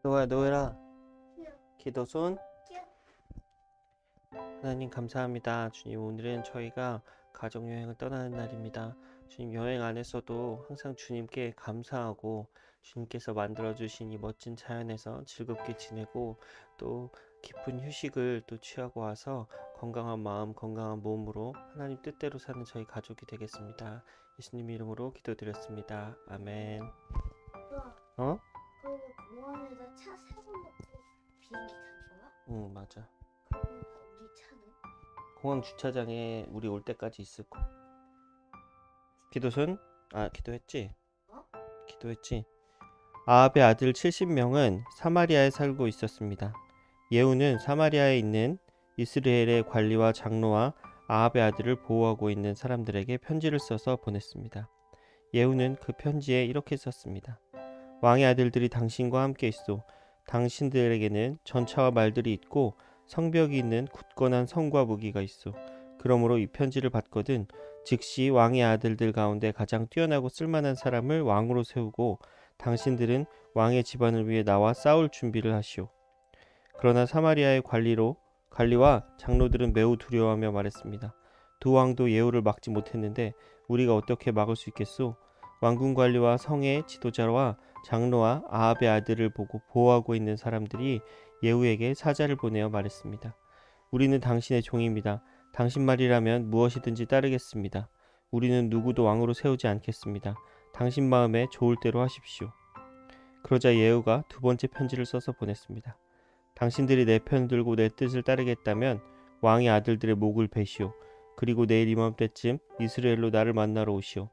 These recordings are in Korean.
노아야 노예라 기도손. 하나님 감사합니다. 주님, 오늘은 저희가 가족여행을 떠나는 날입니다. 주님, 여행 안에서도 항상 주님께 감사하고 주님께서 만들어주신 이 멋진 자연에서 즐겁게 지내고 또 깊은 휴식을 또 취하고 와서 건강한 마음 건강한 몸으로 하나님 뜻대로 사는 저희 가족이 되겠습니다. 예수님 이름으로 기도드렸습니다. 아멘. 우와, 어? 그리고 공원에서 차 세워놓고 비행기 탄 거야? 응, 맞아. 그러면 우리 차는? 공항 주차장에 우리 올 때까지 있을 거. 기도손? 기도했지? 어? 기도했지. 아합의 아들 70명은 사마리아에 살고 있었습니다. 예후는 사마리아에 있는 이스라엘의 관리와 장로와 아합의 아들을 보호하고 있는 사람들에게 편지를 써서 보냈습니다. 예후는 그 편지에 이렇게 썼습니다. 왕의 아들들이 당신과 함께 있소. 당신들에게는 전차와 말들이 있고 성벽이 있는 굳건한 성과 무기가 있어. 그러므로 이 편지를 받거든 즉시 왕의 아들들 가운데 가장 뛰어나고 쓸만한 사람을 왕으로 세우고 당신들은 왕의 집안을 위해 나와 싸울 준비를 하시오. 그러나 사마리아의 관리와 장로들은 매우 두려워하며 말했습니다. 두 왕도 예후를 막지 못했는데 우리가 어떻게 막을 수 있겠소? 왕궁 관리와 성의 지도자와 장로와 아합의 아들을 보고 보호하고 있는 사람들이 예후에게 사자를 보내어 말했습니다. 우리는 당신의 종입니다. 당신 말이라면 무엇이든지 따르겠습니다. 우리는 누구도 왕으로 세우지 않겠습니다. 당신 마음에 좋을 대로 하십시오. 그러자 예후가 두 번째 편지를 써서 보냈습니다. 당신들이 내 편 들고 내 뜻을 따르겠다면 왕의 아들들의 목을 베시오. 그리고 내일 이맘때쯤 이스라엘로 나를 만나러 오시오.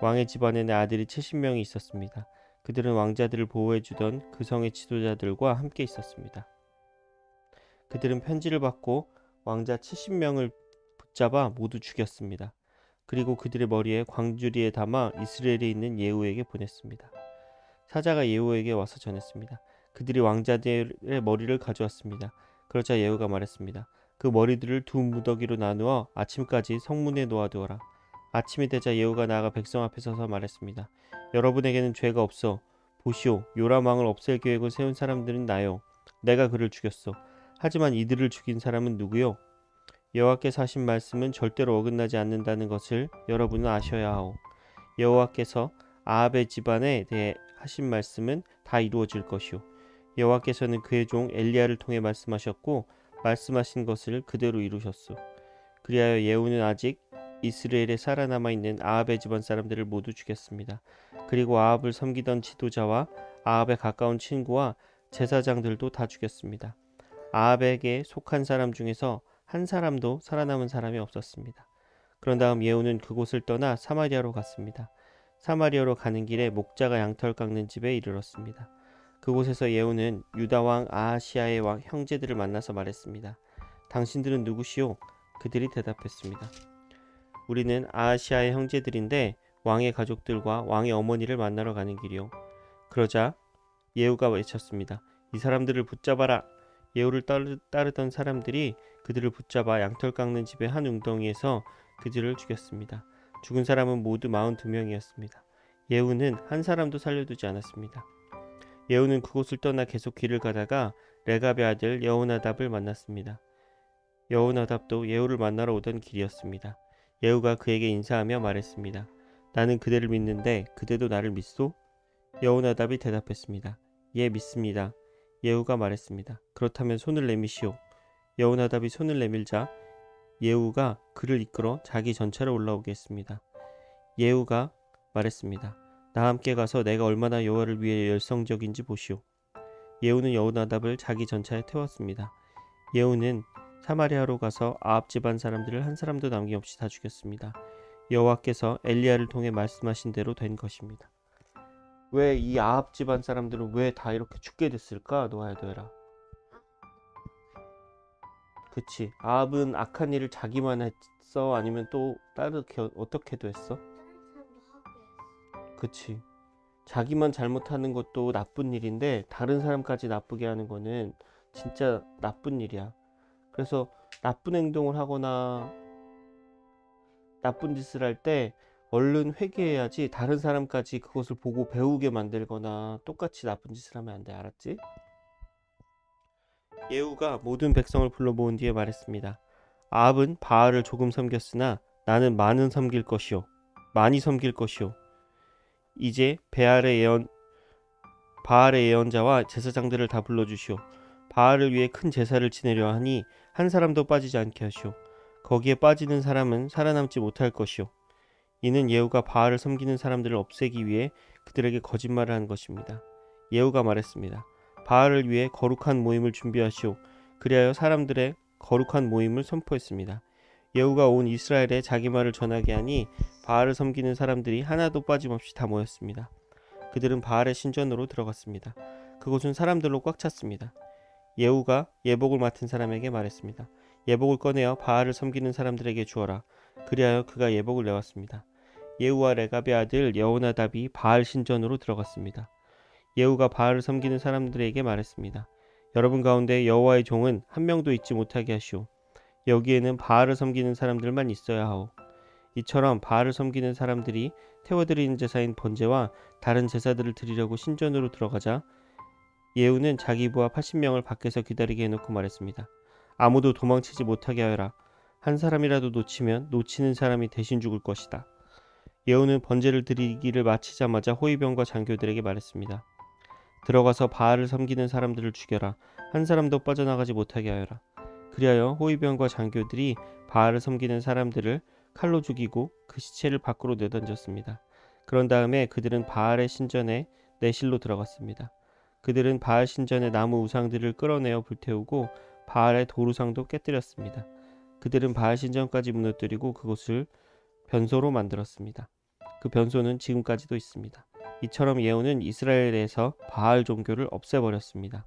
왕의 집안에 내 아들이 70명이 있었습니다. 그들은 왕자들을 보호해주던 그 성의 지도자들과 함께 있었습니다. 그들은 편지를 받고 왕자 70명을 붙잡아 모두 죽였습니다. 그리고 그들의 머리에 광주리에 담아 이스라엘에 있는 예후에게 보냈습니다. 사자가 예후에게 와서 전했습니다. 그들이 왕자들의 머리를 가져왔습니다. 그러자 예후가 말했습니다. 그 머리들을 두 무더기로 나누어 아침까지 성문에 놓아두어라. 아침이 되자 예후가 나아가 백성 앞에 서서 말했습니다. 여러분에게는 죄가 없어. 보시오, 요람 왕을 없앨 계획을 세운 사람들은 나요. 내가 그를 죽였어. 하지만 이들을 죽인 사람은 누구요? 여호와께서 하신 말씀은 절대로 어긋나지 않는다는 것을 여러분은 아셔야 하오. 여호와께서 아합의 집안에 대해 하신 말씀은 다 이루어질 것이오. 여호와께서는 그의 종 엘리야를 통해 말씀하셨고 말씀하신 것을 그대로 이루셨소. 그리하여 예후는 아직 이스라엘에 살아남아 있는 아합의 집안 사람들을 모두 죽였습니다. 그리고 아합을 섬기던 지도자와 아합의 가까운 친구와 제사장들도 다 죽였습니다. 아합에게 속한 사람 중에서 한 사람도 살아남은 사람이 없었습니다. 그런 다음 예후는 그곳을 떠나 사마리아로 갔습니다. 사마리아로 가는 길에 목자가 양털 깎는 집에 이르렀습니다. 그곳에서 예후는 유다 왕 아하시아의 왕 형제들을 만나서 말했습니다. 당신들은 누구시오? 그들이 대답했습니다. 우리는 아하시아의 형제들인데 왕의 가족들과 왕의 어머니를 만나러 가는 길이오. 그러자 예후가 외쳤습니다. 이 사람들을 붙잡아라. 예후를 따르던 사람들이 그들을 붙잡아 양털 깎는 집의 한 웅덩이에서 그들을 죽였습니다. 죽은 사람은 모두 42명이었습니다. 예후는 한 사람도 살려두지 않았습니다. 예후는 그곳을 떠나 계속 길을 가다가 레갑의 아들 여호나답을 만났습니다. 여호나답도 예후를 만나러 오던 길이었습니다. 예후가 그에게 인사하며 말했습니다. 나는 그대를 믿는데 그대도 나를 믿소? 여호나답이 대답했습니다. 예, 믿습니다. 예후가 말했습니다. 그렇다면 손을 내미시오. 여호나답이 손을 내밀자 예후가 그를 이끌어 자기 전차로 올라오게 했습니다. 예후가 말했습니다. 나 함께 가서 내가 얼마나 여호와를 위해 열성적인지 보시오. 예후는 여호나답을 자기 전차에 태웠습니다. 예후는 사마리아로 가서 아합 집안 사람들을 한 사람도 남김없이 다 죽였습니다. 여호와께서 엘리야를 통해 말씀하신 대로 된 것입니다. 왜 이 아합 집안 사람들은 왜 다 이렇게 죽게 됐을까? 노아야도해라. 그치. 아합은 악한 일을 자기만 했어? 아니면 또 다르게 어떻게도 했어? 다른 사람도 하게 했어. 그치. 자기만 잘못하는 것도 나쁜 일인데 다른 사람까지 나쁘게 하는 거는 진짜 나쁜 일이야. 그래서 나쁜 행동을 하거나 나쁜 짓을 할 때 얼른 회개해야지 다른 사람까지 그것을 보고 배우게 만들거나 똑같이 나쁜 짓을 하면 안 돼. 알았지? 예후가 모든 백성을 불러 모은 뒤에 말했습니다. 아합은 바알을 조금 섬겼으나 나는 많이 섬길 것이요. 이제 바알의 예언자와 제사장들을 다 불러주시오. 바알을 위해 큰 제사를 지내려 하니 한 사람도 빠지지 않게 하시오. 거기에 빠지는 사람은 살아남지 못할 것이오. 이는 예후가 바알을 섬기는 사람들을 없애기 위해 그들에게 거짓말을 한 것입니다. 예후가 말했습니다. 바알을 위해 거룩한 모임을 준비하시오. 그리하여 사람들의 거룩한 모임을 선포했습니다. 예후가 온 이스라엘에 자기 말을 전하게 하니 바알을 섬기는 사람들이 하나도 빠짐없이 다 모였습니다. 그들은 바알의 신전으로 들어갔습니다. 그곳은 사람들로 꽉 찼습니다. 예후가 예복을 맡은 사람에게 말했습니다. 예복을 꺼내어 바알을 섬기는 사람들에게 주어라. 그리하여 그가 예복을 내왔습니다. 예후와 레갑의 아들 여호나답이 바알 신전으로 들어갔습니다. 예후가 바알을 섬기는 사람들에게 말했습니다. 여러분 가운데 여호와의 종은 한 명도 있지 못하게 하시오. 여기에는 바알을 섬기는 사람들만 있어야 하오. 이처럼 바알을 섬기는 사람들이 태워드리는 제사인 번제와 다른 제사들을 드리려고 신전으로 들어가자 예후는 자기 부하 80명을 밖에서 기다리게 해놓고 말했습니다. 아무도 도망치지 못하게 하여라. 한 사람이라도 놓치면 놓치는 사람이 대신 죽을 것이다. 예후는 번제를 드리기를 마치자마자 호위병과 장교들에게 말했습니다. 들어가서 바알을 섬기는 사람들을 죽여라. 한 사람도 빠져나가지 못하게 하여라. 그리하여 호위병과 장교들이 바알을 섬기는 사람들을 칼로 죽이고 그 시체를 밖으로 내던졌습니다. 그런 다음에 그들은 바알의 신전에 내실로 들어갔습니다. 그들은 바알 신전의 나무 우상들을 끌어내어 불태우고 바알의 도루상도 깨뜨렸습니다. 그들은 바알 신전까지 무너뜨리고 그곳을 변소로 만들었습니다. 그 변소는 지금까지도 있습니다. 이처럼 예후는 이스라엘에서 바알 종교를 없애버렸습니다.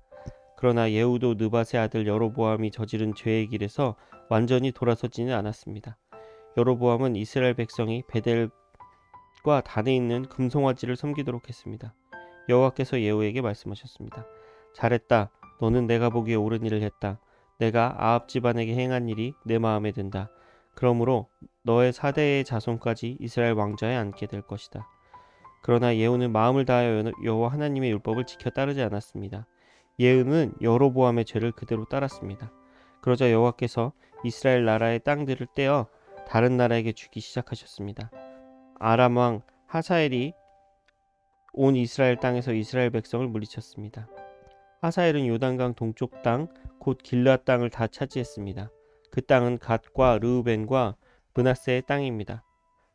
그러나 예후도 느밧의 아들 여로보암이 저지른 죄의 길에서 완전히 돌아서지는 않았습니다. 여로보암은 이스라엘 백성이 베델과 단에 있는 금송아지를 섬기도록 했습니다. 여호와께서 예후에게 말씀하셨습니다. 잘했다. 너는 내가 보기에 옳은 일을 했다. 내가 아합 집안에게 행한 일이 내 마음에 든다. 그러므로 너의 4대의 자손까지 이스라엘 왕좌에 앉게 될 것이다. 그러나 예후는 마음을 다하여 여호와 하나님의 율법을 지켜 따르지 않았습니다. 예후는 여로보암의 죄를 그대로 따랐습니다. 그러자 여호와께서 이스라엘 나라의 땅들을 떼어 다른 나라에게 주기 시작하셨습니다. 아람 왕 하사엘이 온 이스라엘 땅에서 이스라엘 백성을 물리쳤습니다. 하사엘은 요단강 동쪽 땅, 곧 길르앗 땅을 다 차지했습니다. 그 땅은 갓과 르우벤과 므낫세의 땅입니다.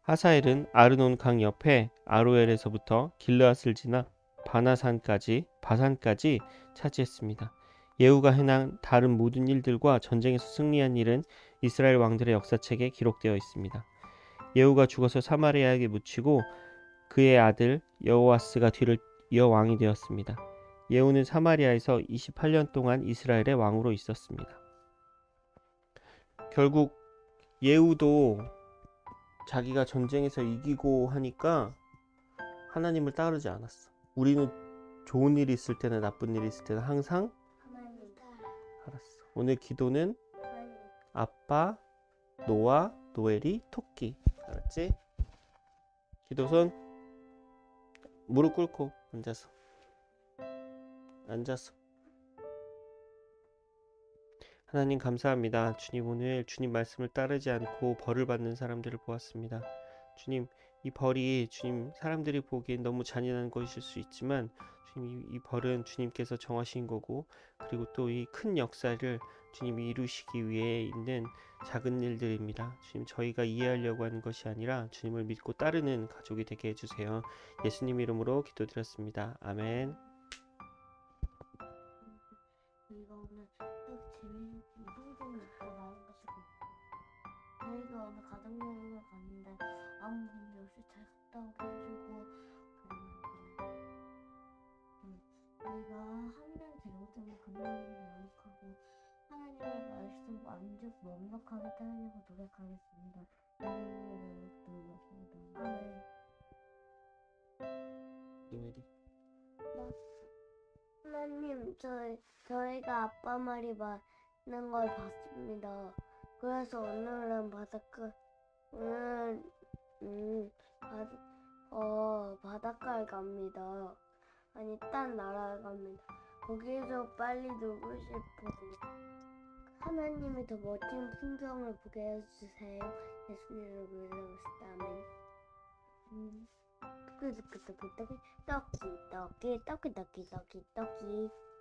하사엘은 아르논 강 옆에 아로엘에서부터 길르앗을 지나 바산까지 차지했습니다. 예후가 행한 다른 모든 일들과 전쟁에서 승리한 일은 이스라엘 왕들의 역사책에 기록되어 있습니다. 예후가 죽어서 사마리아에게 묻히고 그의 아들 여호아스가 뒤를 이어 왕이 되었습니다. 예후는 사마리아에서 28년 동안 이스라엘의 왕으로 있었습니다. 결국 예후도 자기가 전쟁에서 이기고 하니까 하나님을 따르지 않았어. 우리는 좋은 일이 있을 때나 나쁜 일이 있을 때는 항상 하나님 따라. 알았어. 오늘 기도는 하나님 아빠, 노아, 노엘이, 토끼. 알았지? 기도손 무릎 꿇고 앉아서 하나님 감사합니다. 주님 오늘 주님 말씀을 따르지 않고 벌을 받는 사람들을 보았습니다. 주님 이 벌이 주님 사람들이 보기엔 너무 잔인한 것일 수 있지만 주님 이 벌은 주님께서 정하신 거고 그리고 또 이 큰 역사를 주님이 이루시기 위해 있는 작은 일들입니다. 주님 저희가 이해하려고 하는 것이 아니라 주님을 믿고 따르는 가족이 되게 해주세요. 예수님 이름으로 기도드렸습니다. 아멘. 이거 오늘 또 재밌는 이성적인 얘기가 나온 것이고 저희가 오늘 가족 여행을 갔는데 아무 문제 없이 잘 갔다 오게 해주고 저희가 하나님 잘못하면 하나님을 영역하고 하나님의 말씀 완벽하게 따르려고 노력하겠습니다. 하나님의 영역도 아멘. 노엘이 하나님, 저희가 아빠 말이 맞는 걸 봤습니다. 그래서 오늘은 바닷가에 갑니다. 아니, 딴 나라에 갑니다. 거기에서 빨리 놀고 싶어. 하나님이 더 멋진 풍경을 보게 해주세요. 예수님을 믿으시다면. 토끼, 토끼, 토끼, 토끼, 토끼, 토끼, 토끼, 토끼, 토끼.